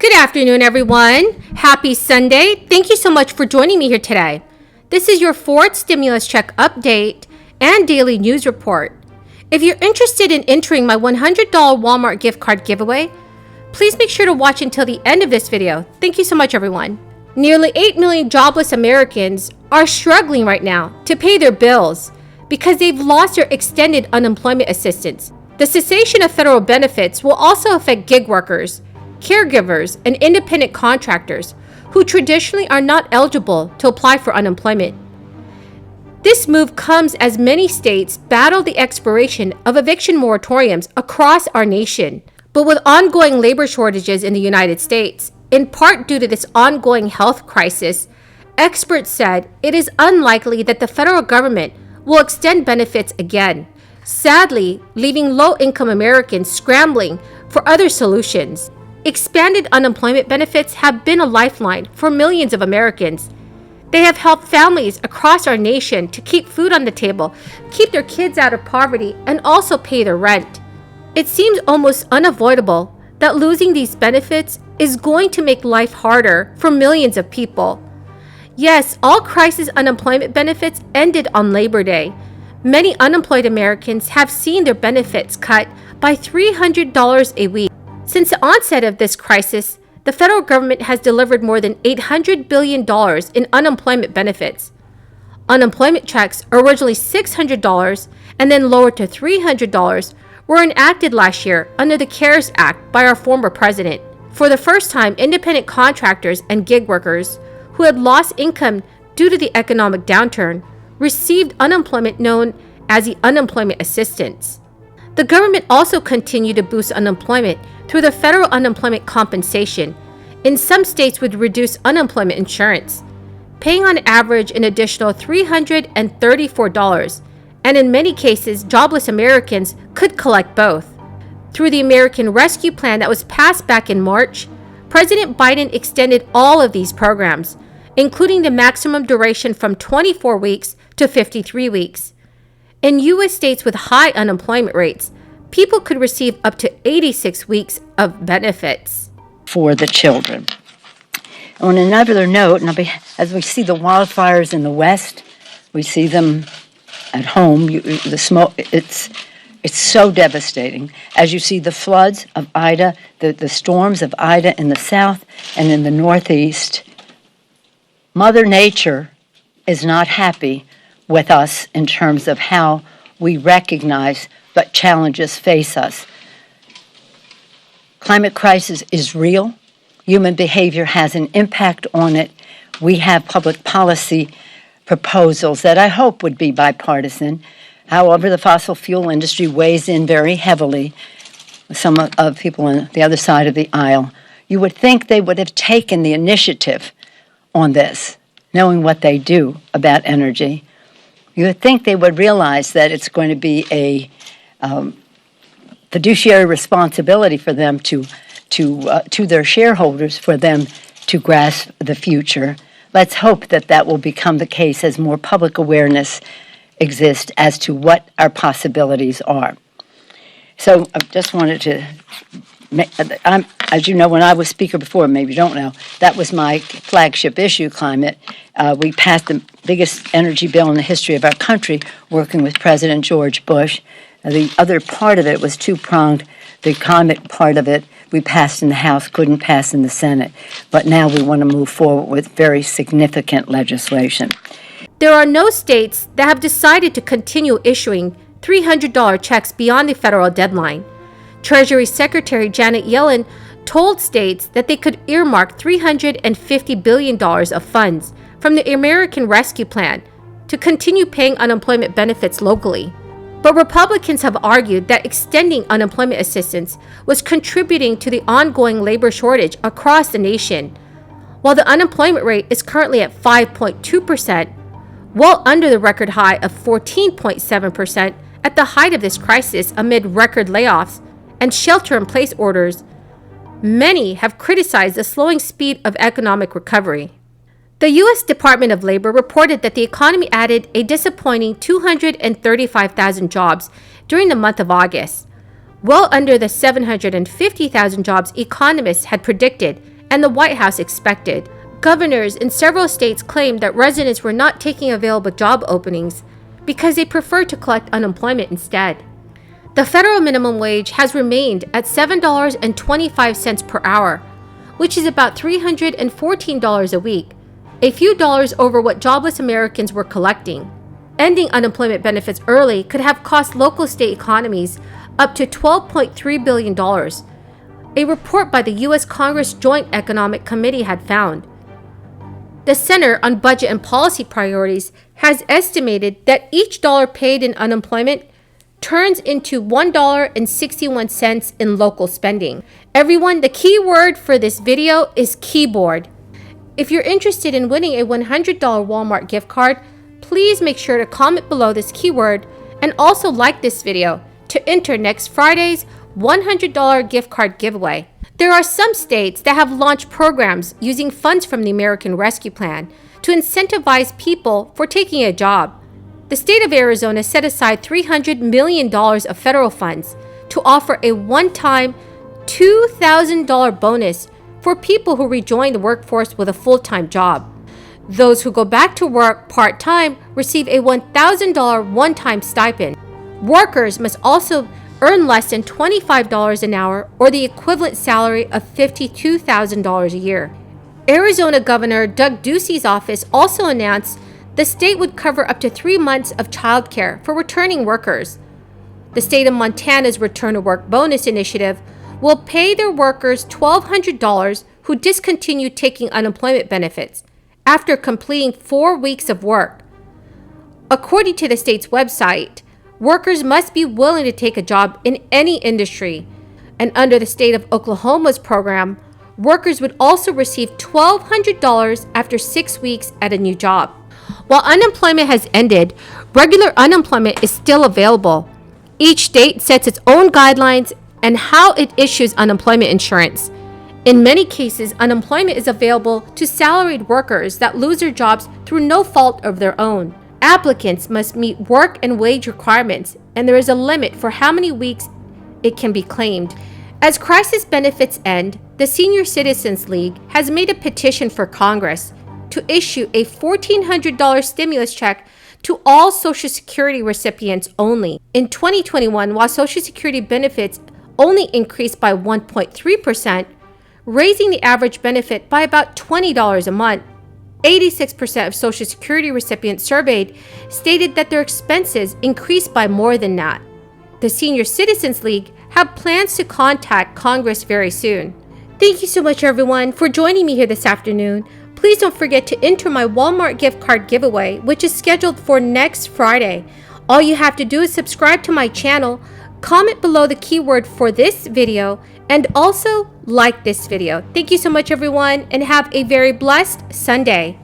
Good afternoon, everyone. Happy Sunday. Thank you so much for joining me here today. This is your fourth stimulus check update and daily news report. If you're interested in entering my $100 Walmart gift card giveaway, please make sure to watch until the end of this video. Thank you so much, everyone. Nearly 8 million jobless Americans are struggling right now to pay their bills because they've lost their extended unemployment assistance. The cessation of federal benefits will also affect gig workers, caregivers, and independent contractors who traditionally are not eligible to apply for unemployment. This move comes as many states battle the expiration of eviction moratoriums across our nation. But with ongoing labor shortages in the United States, in part due to this ongoing health crisis, experts said it is unlikely that the federal government will extend benefits again, sadly leaving low-income Americans scrambling for other solutions. Expanded unemployment benefits have been a lifeline for millions of Americans. They have helped families across our nation to keep food on the table, keep their kids out of poverty, and also pay their rent. It seems almost unavoidable that losing these benefits is going to make life harder for millions of people. Yes, all crisis unemployment benefits ended on Labor Day. Many unemployed Americans have seen their benefits cut by $300 a week. Since the onset of this crisis, the federal government has delivered more than $800 billion in unemployment benefits. Unemployment checks, originally $600 and then lowered to $300, were enacted last year under the CARES Act by our former president. For the first time, independent contractors and gig workers who had lost income due to the economic downturn received unemployment known as the unemployment assistance. The government also continued to boost unemployment through the federal unemployment compensation. In some states would reduce unemployment insurance, paying on average an additional $334, and in many cases, jobless Americans could collect both. Through the American Rescue Plan that was passed back in March, President Biden extended all of these programs, including the maximum duration from 24 weeks to 53 weeks. In U.S. states with high unemployment rates, people could receive up to 86 weeks of benefits. For the children. On another note, as we see the wildfires in the West, we see them at home. The smoke, it's so devastating. As you see the floods of Ida, the storms of Ida in the South and in the Northeast, Mother Nature is not happy with us in terms of how we recognize what challenges face us. Climate crisis is real. Human behavior has an impact on it. We have public policy proposals that I hope would be bipartisan. However, the fossil fuel industry weighs in very heavily. Some of people on the other side of the aisle, you would think they would have taken the initiative on this, knowing what they do about energy. You would think they would realize that it's going to be a fiduciary responsibility for them to their shareholders, for them to grasp the future. Let's hope that that will become the case as more public awareness exists as to what our possibilities are. So I just wanted to, as you know, when I was speaker before, maybe you don't know, that was my flagship issue, climate. We passed the biggest energy bill in the history of our country, working with President George Bush. The other part of it was two-pronged. The climate part of it we passed in the House, couldn't pass in the Senate. But now we want to move forward with very significant legislation. There are no states that have decided to continue issuing $300 checks beyond the federal deadline. Treasury Secretary Janet Yellen told states that they could earmark $350 billion of funds from the American Rescue Plan to continue paying unemployment benefits locally. But Republicans have argued that extending unemployment assistance was contributing to the ongoing labor shortage across the nation. While the unemployment rate is currently at 5.2%, well under the record high of 14.7% at the height of this crisis amid record layoffs and shelter-in-place orders, many have criticized the slowing speed of economic recovery. The U.S. Department of Labor reported that the economy added a disappointing 235,000 jobs during the month of August, well under the 750,000 jobs economists had predicted and the White House expected. Governors in several states claimed that residents were not taking available job openings because they preferred to collect unemployment instead. The federal minimum wage has remained at $7.25 per hour, which is about $314 a week, a few dollars over what jobless Americans were collecting. Ending unemployment benefits early could have cost local state economies up to $12.3 billion, a report by the U.S. Congress Joint Economic Committee had found. The Center on Budget and Policy Priorities has estimated that each dollar paid in unemployment turns into $1.61 in local spending. Everyone, the key word for this video is keyboard. If you're interested in winning a $100 Walmart gift card, please make sure to comment below this keyword and also like this video to enter next Friday's $100 gift card giveaway. There are some states that have launched programs using funds from the American Rescue Plan to incentivize people for taking a job. The state of Arizona set aside $300 million of federal funds to offer a one-time $2,000 bonus for people who rejoin the workforce with a full-time job. Those who go back to work part-time receive a $1,000 one-time stipend. Workers must also earn less than $25 an hour or the equivalent salary of $52,000 a year. Arizona Governor Doug Ducey's office also announced the state would cover up to 3 months of childcare for returning workers. The state of Montana's Return to Work Bonus Initiative will pay their workers $1,200 who discontinue taking unemployment benefits after completing 4 weeks of work. According to the state's website, workers must be willing to take a job in any industry. And under the state of Oklahoma's program, workers would also receive $1,200 after 6 weeks at a new job. While unemployment has ended, regular unemployment is still available. Each state sets its own guidelines and how it issues unemployment insurance. In many cases, unemployment is available to salaried workers that lose their jobs through no fault of their own. Applicants must meet work and wage requirements, and there is a limit for how many weeks it can be claimed. As crisis benefits end, the Senior Citizens League has made a petition for Congress to issue a $1,400 stimulus check to all Social Security recipients only. In 2021, while Social Security benefits only increased by 1.3%, raising the average benefit by about $20 a month, 86% of Social Security recipients surveyed stated that their expenses increased by more than that. The Senior Citizens League have plans to contact Congress very soon. Thank you so much, everyone, for joining me here this afternoon. Please don't forget to enter my Walmart gift card giveaway, which is scheduled for next Friday. All you have to do is subscribe to my channel, comment below the keyword for this video, and also like this video. Thank you so much, everyone, and have a very blessed Sunday.